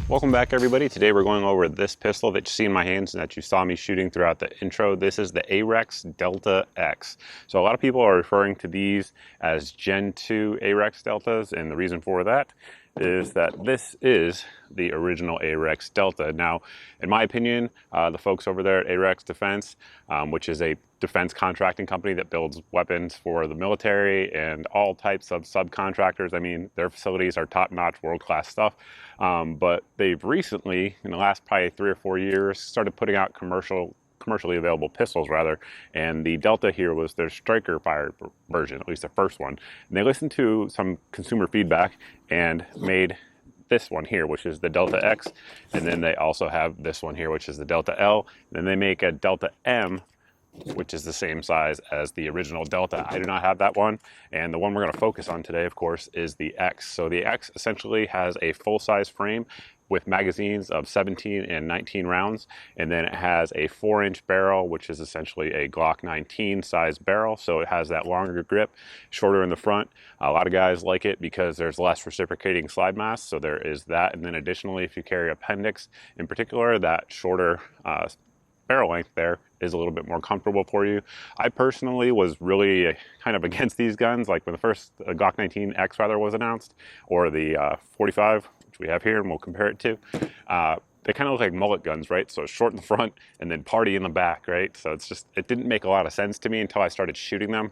Welcome back, everybody. Today we're going over this pistol that you see in my hands and that you saw me shooting throughout the intro. This is the Arex Delta X. So a lot of people are referring to these as Gen 2 Arex Deltas, and the reason for that is that this is the original Arex Delta. Now, in my opinion, the folks over there at Arex Defense, which is a defense contracting company that builds weapons for the military and all types of subcontractors. I mean, their facilities are top-notch, world-class stuff. But they've recently, in the last probably 3 or 4 years, started putting out commercially available pistols rather, and the Delta here was their striker fired version, at least the first one. And they listened to some consumer feedback and made this one here, which is the Delta X, and then they also have this one here, which is the Delta L, and then they make a Delta M, which is the same size as the original Delta. I do not have that one, and the one we're going to focus on today, of course, is the X. So the X essentially has a full-size frame with magazines of 17 and 19 rounds, and then it has a 4-inch barrel, which is essentially a Glock 19 size barrel, so it has that longer grip, shorter in the front. A lot of guys like it because there's less reciprocating slide mass, so there is that. And then additionally, if you carry appendix in particular, that shorter barrel length there is a little bit more comfortable for you. I personally was really kind of against these guns, like when the first Glock 19 X rather was announced, or the 45, which we have here and we'll compare it to. They kind of look like mullet guns, right? So short in the front and then party in the back, right? So it didn't make a lot of sense to me until I started shooting them.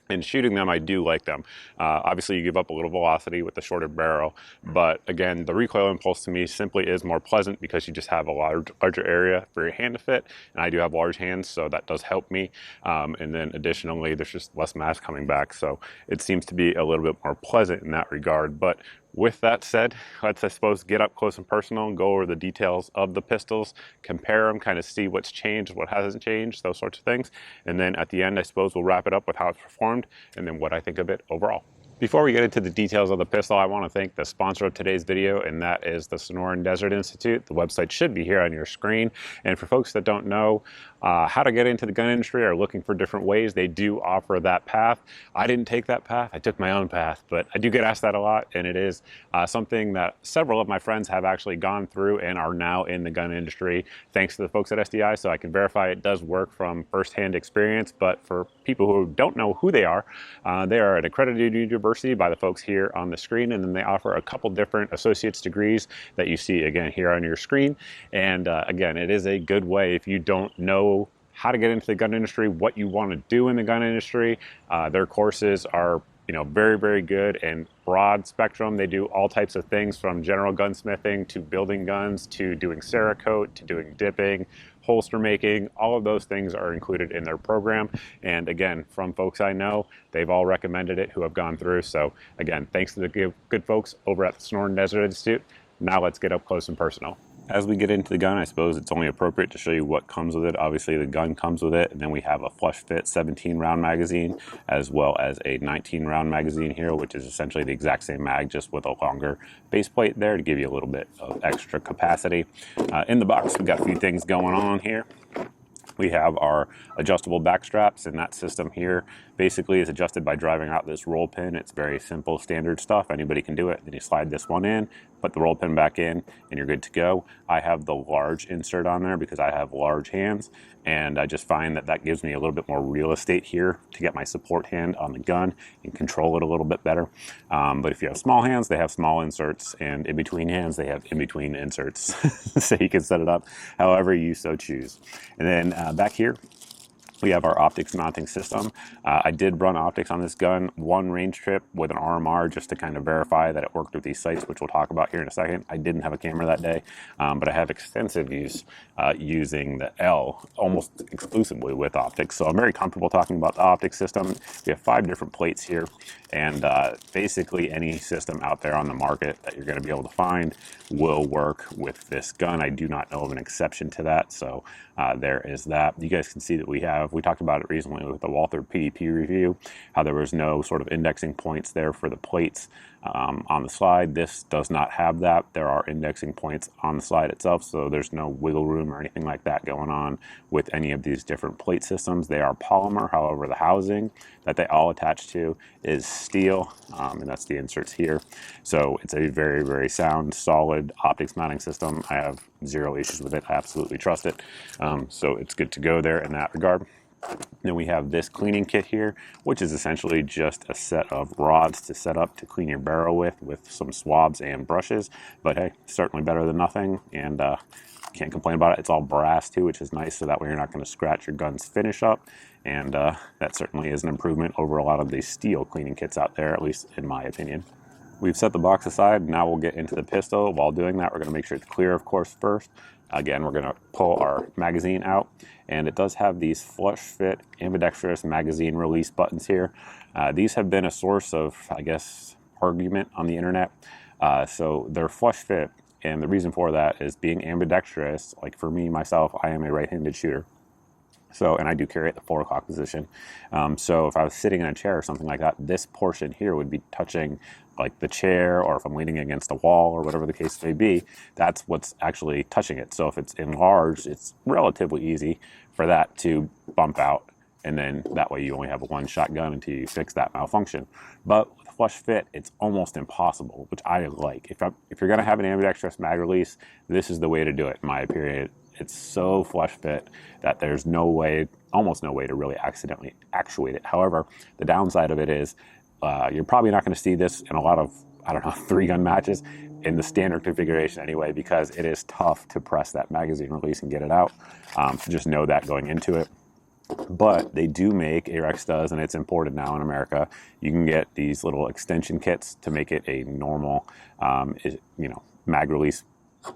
And shooting them, I do like them. Obviously, you give up a little velocity with the shorter barrel, but again, the recoil impulse to me simply is more pleasant because you just have a larger area for your hand to fit, and I do have large hands, so that does help me. And then additionally, there's just less mass coming back, so it seems to be a little bit more pleasant in that regard. But with that said, let's, I suppose, get up close and personal and go over the details of the pistols, compare them, kind of see what's changed, what hasn't changed, those sorts of things. And then at the end, I suppose we'll wrap it up with how it's performed and then what I think of it overall. Before we get into the details of the pistol, I want to thank the sponsor of today's video, and that is the Sonoran Desert Institute. The website should be here on your screen. And for folks that don't know how to get into the gun industry or are looking for different ways, they do offer that path. I didn't take that path. I took my own path, but I do get asked that a lot, and it is something that several of my friends have actually gone through and are now in the gun industry, thanks to the folks at SDI, so I can verify it does work from firsthand experience. But for people who don't know who they are an accredited university by the folks here on the screen, and then they offer a couple different associate's degrees that you see again here on your screen. And again, it is a good way if you don't know how to get into the gun industry, what you want to do in the gun industry. Their courses are very, very good and broad spectrum. They do all types of things from general gunsmithing to building guns to doing Cerakote to doing dipping, holster making. All of those things are included in their program. And again, from folks I know, they've all recommended it who have gone through. So again, thanks to the good folks over at the Sonoran Desert Institute. Now let's get up close and personal. As we get into the gun, I suppose it's only appropriate to show you what comes with it. Obviously, the gun comes with it, and then we have a flush fit 17-round magazine, as well as a 19-round magazine here, which is essentially the exact same mag, just with a longer base plate there to give you a little bit of extra capacity. In the box, we've got a few things going on here. We have our adjustable back straps, and that system here basically is adjusted by driving out this roll pin. It's very simple, standard stuff. Anybody can do it. Then you slide this one in, put the roll pin back in, and you're good to go. I have the large insert on there because I have large hands, and I just find that that gives me a little bit more real estate here to get my support hand on the gun and control it a little bit better. But if you have small hands, they have small inserts, and in between hands, they have in between inserts. So you can set it up however you so choose. And then back here, we have our optics mounting system. I did run optics on this gun one range trip with an RMR just to kind of verify that it worked with these sights, which we'll talk about here in a second. I didn't have a camera that day, but I have extensive use using the L almost exclusively with optics. So I'm very comfortable talking about the optics system. We have 5 different plates here, and basically any system out there on the market that you're going to be able to find will work with this gun. I do not know of an exception to that, so there is that. You guys can see that we talked about it recently with the Walther PDP review, how there was no sort of indexing points there for the plates. on the slide. This does not have that. There are indexing points on the slide itself, so there's no wiggle room or anything like that going on with any of these different plate systems. They are polymer, however, the housing that they all attach to is steel, and that's the inserts here. So it's a very, very sound, solid optics mounting system. I have zero issues with it. I absolutely trust it. So it's good to go there in that regard. Then we have this cleaning kit here, which is essentially just a set of rods to set up to clean your barrel with some swabs and brushes. But hey, certainly better than nothing, and can't complain about it. It's all brass too, which is nice, so that way you're not going to scratch your gun's finish up. And that certainly is an improvement over a lot of the steel cleaning kits out there, at least in my opinion. We've set the box aside. Now we'll get into the pistol. While doing that, we're going to make sure it's clear, of course, first. Again, we're going to pull our magazine out, and it does have these flush fit ambidextrous magazine release buttons here. These have been a source of, I guess, argument on the internet. So they're flush fit, and the reason for that is being ambidextrous. Like for me, myself, I am a right-handed shooter. So, and I do carry at the 4 o'clock position. So if I was sitting in a chair or something like that, this portion here would be touching like the chair, or if I'm leaning against a wall or whatever the case may be, that's what's actually touching it. So if it's enlarged, it's relatively easy for that to bump out, and then that way you only have a one shotgun until you fix that malfunction. But with flush fit, it's almost impossible, which I like. If you're gonna have an ambidextrous mag release, this is the way to do it, in my opinion. It's so flush fit that there's no way, almost no way to really accidentally actuate it. However, the downside of it is you're probably not going to see this in a lot of, I don't know, 3-gun matches in the standard configuration anyway, because it is tough to press that magazine release and get it out. So just know that going into it. But they do make, Arex does, and it's imported now in America, you can get these little extension kits to make it a normal, mag release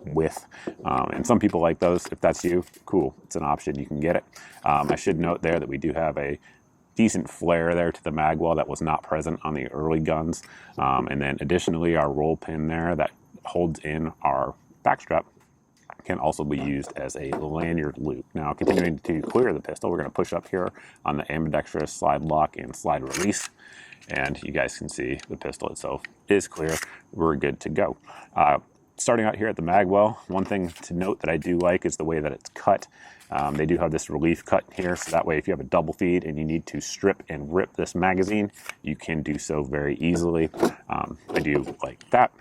width, and some people like those. If that's you, cool, it's an option, you can get it. I should note there that we do have a decent flare there to the mag well that was not present on the early guns, and then additionally our roll pin there that holds in our backstrap can also be used as a lanyard loop. Now, continuing to clear the pistol, we're going to push up here on the ambidextrous slide lock and slide release, and you guys can see the pistol itself is clear. We're good to go. Starting out here at the mag well, one thing to note that I do like is the way that it's cut. They do have this relief cut here, so that way if you have a double feed and you need to strip and rip this magazine, you can do so very easily. I do like that.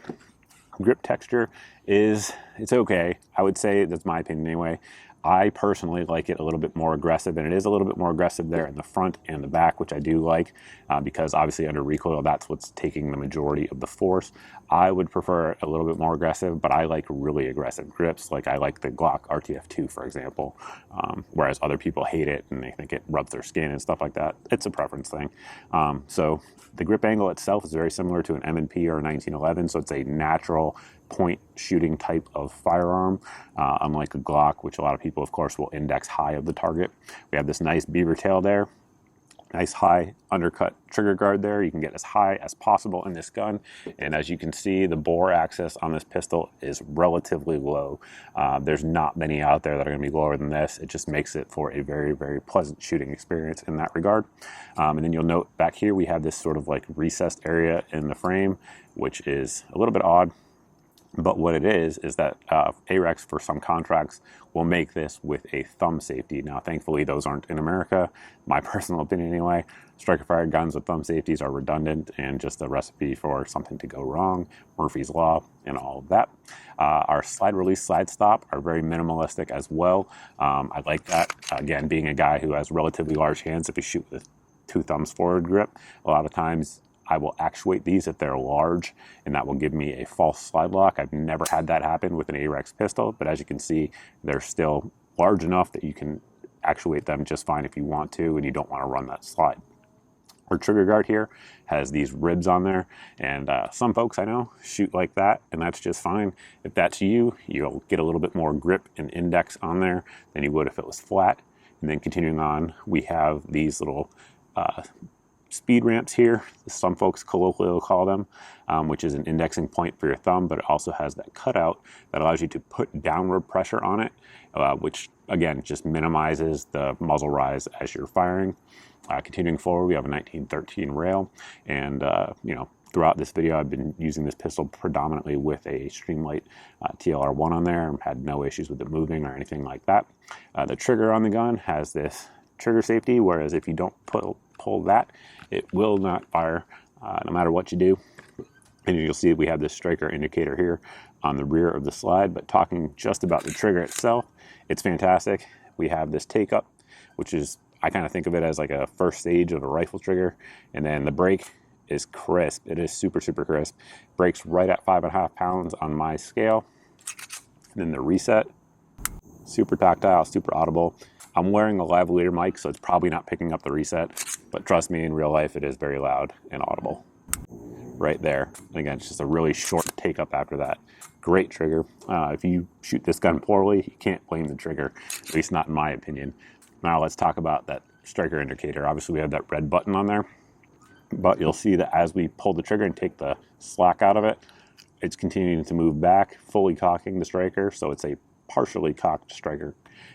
Grip texture it's okay. I would say, that's my opinion anyway. I personally like it a little bit more aggressive, and it is a little bit more aggressive there in the front and the back, which I do like, because obviously under recoil, that's what's taking the majority of the force. I would prefer a little bit more aggressive, but I like really aggressive grips. Like I like the Glock RTF2, for example, whereas other people hate it and they think it rubs their skin and stuff like that. It's a preference thing. So the grip angle itself is very similar to an M&P or a 1911, so it's a natural point shooting type of firearm, unlike a Glock, which a lot of people, of course, will index high of the target. We have this nice beaver tail there, nice high undercut trigger guard there. You can get as high as possible in this gun, and as you can see, the bore axis on this pistol is relatively low. There's not many out there that are going to be lower than this. It just makes it for a very, very pleasant shooting experience in that regard. And then you'll note back here we have this sort of like recessed area in the frame, which is a little bit odd. But what it is that Arex, for some contracts, will make this with a thumb safety. Now, thankfully, those aren't in America. My personal opinion anyway, striker-fired guns with thumb safeties are redundant and just a recipe for something to go wrong. Murphy's Law and all of that. Our slide release, slide stop are very minimalistic as well. I like that. Again, being a guy who has relatively large hands, if you shoot with 2 thumbs forward grip, a lot of times I will actuate these if they're large, and that will give me a false slide lock. I've never had that happen with an Arex pistol, but as you can see, they're still large enough that you can actuate them just fine if you want to, and you don't want to run that slide. Our trigger guard here has these ribs on there, and some folks I know shoot like that, and that's just fine. If that's you, you'll get a little bit more grip and index on there than you would if it was flat. And then continuing on, we have these little speed ramps here, some folks colloquially will call them, which is an indexing point for your thumb, but it also has that cutout that allows you to put downward pressure on it, which again just minimizes the muzzle rise as you're firing. Continuing forward, we have a 1913 rail, and Throughout this video, I've been using this pistol predominantly with a Streamlight TLR1 on there, and had no issues with it moving or anything like that. The trigger on the gun has this trigger safety, whereas if you don't pull that, it will not fire no matter what you do. And you'll see we have this striker indicator here on the rear of the slide. But talking just about the trigger itself, it's fantastic. We have this take up, which is, I kind of think of it as like a first stage of a rifle trigger. And then the brake is crisp. It is super, super crisp. Brakes right at 5.5 pounds on my scale. And then the reset, super tactile, super audible. I'm wearing a lavalier mic, so it's probably not picking up the reset, but trust me, in real life, it is very loud and audible. Right there. And again, it's just a really short take up after that. Great trigger. If you shoot this gun poorly, you can't blame the trigger, at least not in my opinion. Now let's talk about that striker indicator. Obviously we have that red button on there, but you'll see that as we pull the trigger and take the slack out of it, it's continuing to move back, fully cocking the striker. So it's a partially cocked striker.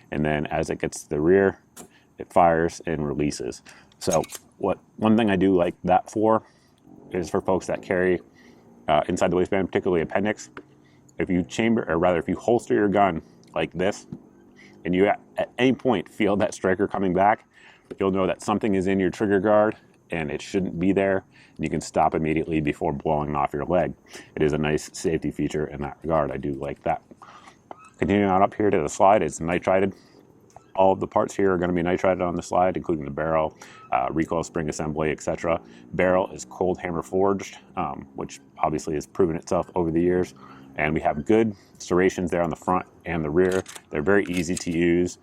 And then as it gets to the rear, it fires and releases. So one thing I do like that for is for folks that carry inside the waistband, particularly appendix. If you if you holster your gun like this, and you at any point feel that striker coming back, you'll know that something is in your trigger guard and it shouldn't be there. And you can stop immediately before blowing off your leg. It is a nice safety feature in that regard. I do like that. Continuing on up here to the slide, it's nitrided. All of the parts here are going to be nitrided on the slide, including the barrel, recoil spring assembly, etc. Barrel is cold hammer forged, which obviously has proven itself over the years. And we have good serrations there on the front and the rear. They're very easy to use.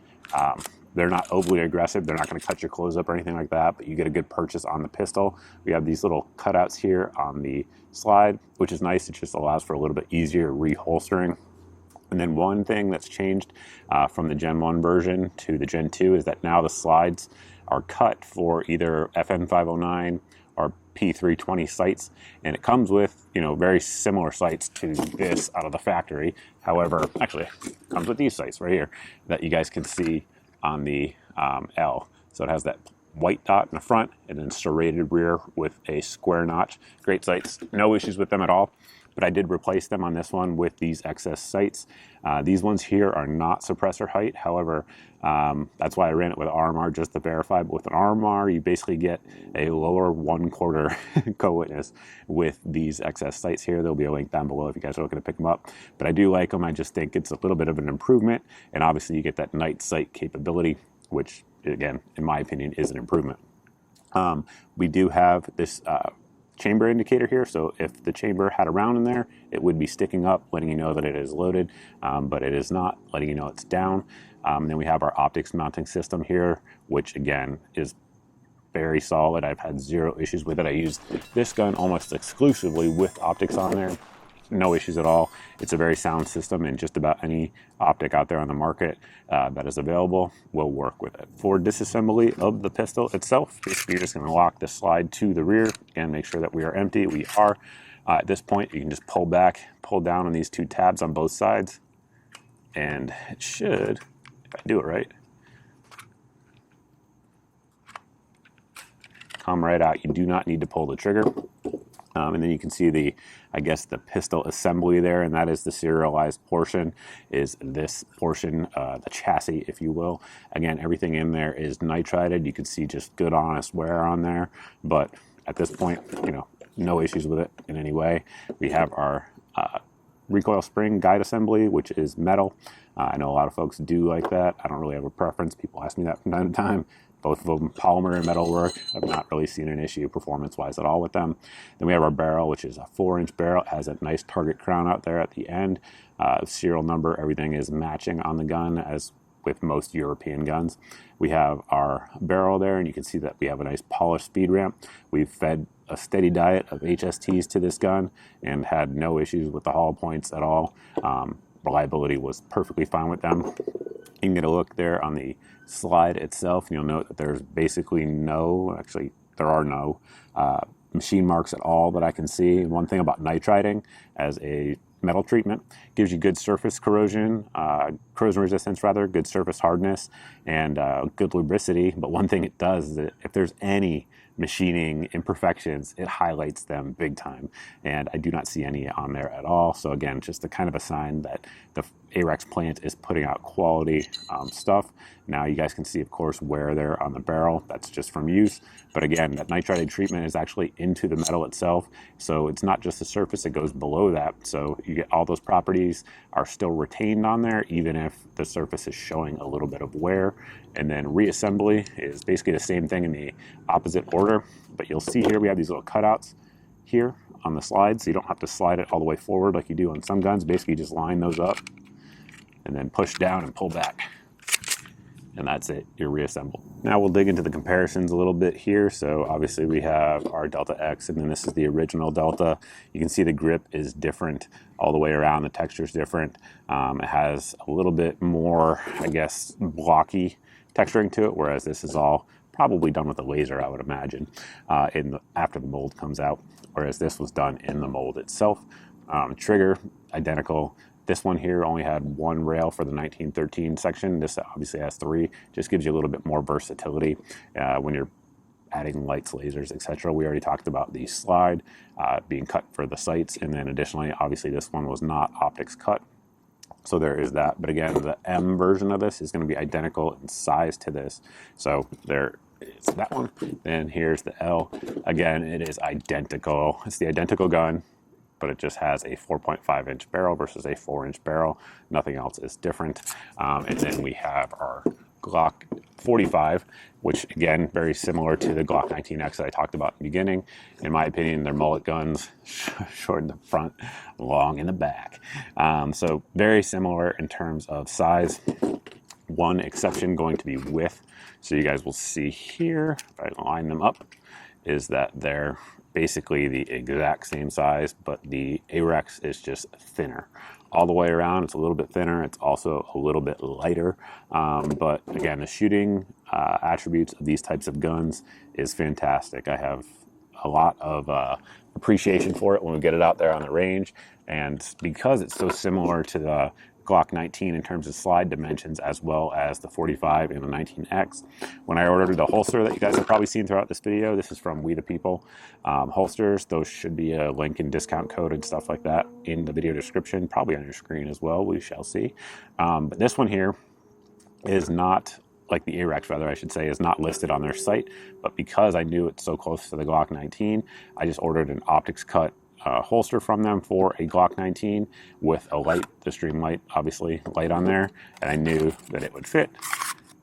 They're not overly aggressive. They're not going to cut your clothes up or anything like that, but you get a good purchase on the pistol. We have these little cutouts here on the slide, which is nice. It just allows for a little bit easier reholstering. And then one thing that's changed from the Gen 1 version to the Gen 2 is that now the slides are cut for either FN 509 or P320 sights, and it comes with, very similar sights to this out of the factory. However, actually, it comes with these sights right here that you guys can see on the L. So it has that white dot in the front and then serrated rear with a square notch. Great sights, no issues with them at all. But I did replace them on this one with these XS sights. These ones here are not suppressor height. However, that's why I ran it with RMR just to verify. But with an RMR, you basically get a lower 1/4 co-witness with these XS sights here. There'll be a link down below if you guys are looking to pick them up. But I do like them. I just think it's a little bit of an improvement. And obviously you get that night sight capability, which again, in my opinion, is an improvement. We do have this chamber indicator here, so if the chamber had a round in there, it would be sticking up, letting you know that it is loaded, but it is not, letting you know it's down. Then we have our optics mounting system here, which again is very solid. I've had zero issues with it. I used this gun almost exclusively with optics on there. No issues at all. It's a very sound system, and just about any optic out there on the market that is available will work with it. For disassembly of the pistol itself, basically you're just going to lock the slide to the rear and make sure that we are empty. We are. At this point, you can just pull back, pull down on these two tabs on both sides, and it should, if I do it right, come right out. You do not need to pull the trigger. And then you can see the pistol assembly there, and that is the serialized portion, is this portion, the chassis, if you will. Again, everything in there is nitrided. You can see just good, honest wear on there, but at this point, no issues with it in any way. We have our recoil spring guide assembly, which is metal. I know a lot of folks do like that. I don't really have a preference. People ask me that from time to time. Both of them polymer and metal work. I've not really seen an issue performance-wise at all with them. Then we have our barrel, which is a 4-inch barrel. It has a nice target crown out there at the end. Serial number, everything is matching on the gun, as with most European guns. We have our barrel there, and you can see that we have a nice polished speed ramp. We've fed a steady diet of HSTs to this gun and had no issues with the hollow points at all. Reliability was perfectly fine with them. You can get a look there on the slide itself, and you'll note that there's basically there are no machine marks at all that I can see. And one thing about nitriding as a metal treatment, gives you good surface corrosion resistance rather, good surface hardness, and good lubricity. But one thing it does is that if there's any machining imperfections, it highlights them big time. And I do not see any on there at all. So again, just a kind of a sign that the Arex plant is putting out quality stuff. Now you guys can see, of course, where they're on the barrel. That's just from use. But again, that nitride treatment is actually into the metal itself. So it's not just the surface, it goes below that. So you get all those properties are still retained on there, even if the surface is showing a little bit of wear. And then reassembly is basically the same thing in the opposite order. But you'll see here we have these little cutouts here on the slide. So you don't have to slide it all the way forward like you do on some guns. Basically, just line those up and then push down and pull back. And that's it, you're reassembled. Now we'll dig into the comparisons a little bit here. So obviously we have our Delta X, and then this is the original Delta. You can see the grip is different all the way around. The texture is different. It has a little bit more, I guess, blocky texturing to it, whereas this is all probably done with a laser, I would imagine, after the mold comes out, whereas this was done in the mold itself. Trigger, identical. This one here only had one rail for the 1913 section. This obviously has three. Just gives you a little bit more versatility when you're adding lights, lasers, etc. We already talked about the slide being cut for the sights, and then additionally, obviously this one was not optics cut. So there is that. But again, the M version of this is going to be identical in size to this. So there is that one. Then here's the L. Again, it is identical. It's the identical gun, but it just has a 4.5-inch barrel versus a 4-inch barrel. Nothing else is different. And then we have our Glock 45, which again, very similar to the Glock 19X that I talked about in the beginning. In my opinion, they're mullet guns, short in the front, long in the back. So very similar in terms of size. One exception going to be width. So you guys will see here, if I line them up, is that they're basically the exact same size, but the Arex is just thinner. All the way around, it's a little bit thinner. It's also a little bit lighter. But again, the shooting attributes of these types of guns is fantastic. I have a lot of appreciation for it when we get it out there on the range. And because it's so similar to the Glock 19 in terms of slide dimensions, as well as the 45 and the 19X. When I ordered the holster that you guys have probably seen throughout this video, this is from We The People holsters. Those should be a link and discount code and stuff like that in the video description, probably on your screen as well. We shall see. But this one here is not, like the Arex rather, I should say, is not listed on their site. But because I knew it's so close to the Glock 19, I just ordered an optics cut holster from them for a Glock 19 with a light, the stream light, obviously light on there, and I knew that it would fit,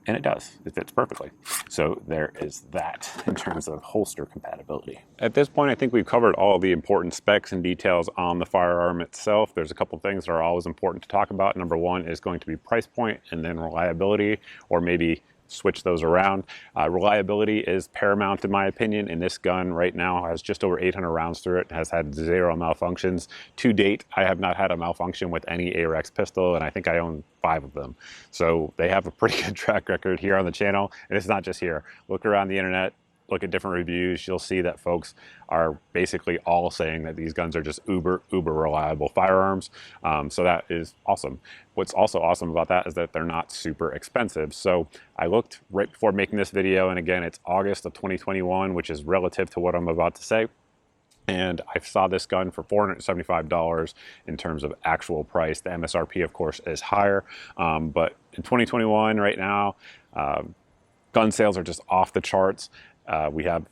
and it does. It fits perfectly. So there is that in terms of holster compatibility. At this point, I think we've covered all the important specs and details on the firearm itself. There's a couple things that are always important to talk about. Number one is going to be price point, and then reliability, or maybe switch those around. Reliability is paramount in my opinion, and this gun right now has just over 800 rounds through it, has had 0 malfunctions. To date, I have not had a malfunction with any Arex pistol, and I think I own 5 of them. So they have a pretty good track record here on the channel, and it's not just here. Look around the internet, look at different reviews, you'll see that folks are basically all saying that these guns are just uber reliable firearms. So that is awesome. What's also awesome about that is that they're not super expensive. So I looked right before making this video, and again, it's August of 2021, which is relative to what I'm about to say. And I saw this gun for $475 in terms of actual price. The MSRP, of course, is higher. But in 2021, right now, gun sales are just off the charts. We have,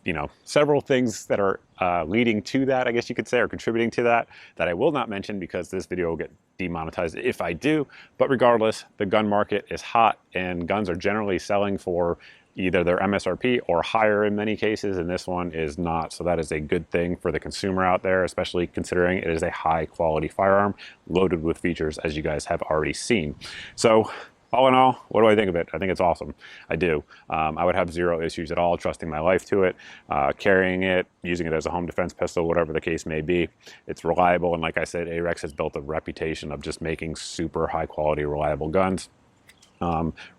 several things that are leading to that, I guess you could say, or contributing to that I will not mention because this video will get demonetized if I do. But regardless, the gun market is hot, and guns are generally selling for either their MSRP or higher in many cases, and this one is not. So that is a good thing for the consumer out there, especially considering it is a high quality firearm loaded with features, as you guys have already seen. So all in all, what do I think of it? I think it's awesome. I do. I would have 0 issues at all trusting my life to it, carrying it, using it as a home defense pistol, whatever the case may be. It's reliable, and like I said, Arex has built a reputation of just making super high quality, reliable guns.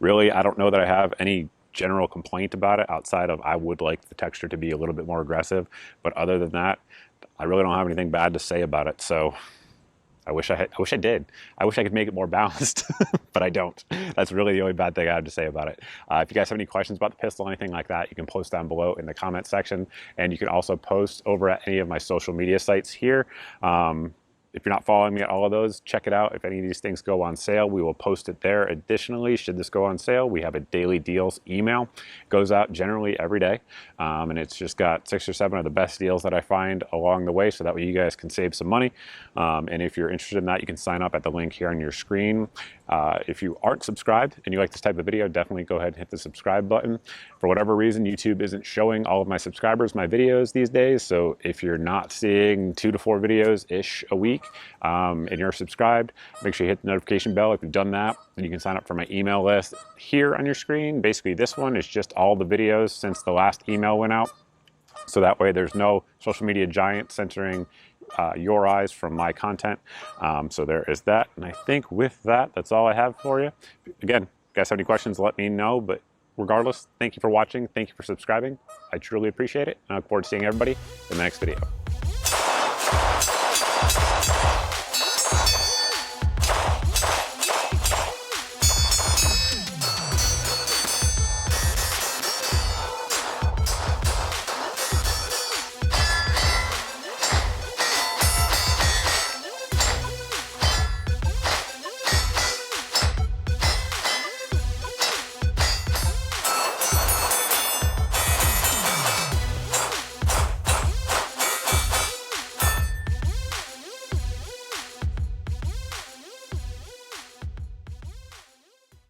Really, I don't know that I have any general complaint about it outside of I would like the texture to be a little bit more aggressive, but other than that, I really don't have anything bad to say about it. So I wish I did. I wish I could make it more balanced, but I don't. That's really the only bad thing I have to say about it. If you guys have any questions about the pistol, anything like that, you can post down below in the comment section. And you can also post over at any of my social media sites here. If you're not following me at all of those, check it out. If any of these things go on sale, we will post it there. Additionally, should this go on sale, we have a daily deals email. It goes out generally every day. And it's just got 6 or 7 of the best deals that I find along the way, so that way you guys can save some money. And if you're interested in that, you can sign up at the link here on your screen. If you aren't subscribed and you like this type of video, definitely go ahead and hit the subscribe button. For whatever reason, YouTube isn't showing all of my subscribers my videos these days. So if you're not seeing 2 to 4 videos-ish a week, and you're subscribed, make sure you hit the notification bell. If you've done that, then you can sign up for my email list here on your screen. Basically, this one is just all the videos since the last email went out. So that way there's no social media giant censoring your eyes from my content. So there is that. And I think with that, that's all I have for you. Again, if you guys have any questions, let me know. But regardless, thank you for watching. Thank you for subscribing. I truly appreciate it. And I look forward to seeing everybody in the next video.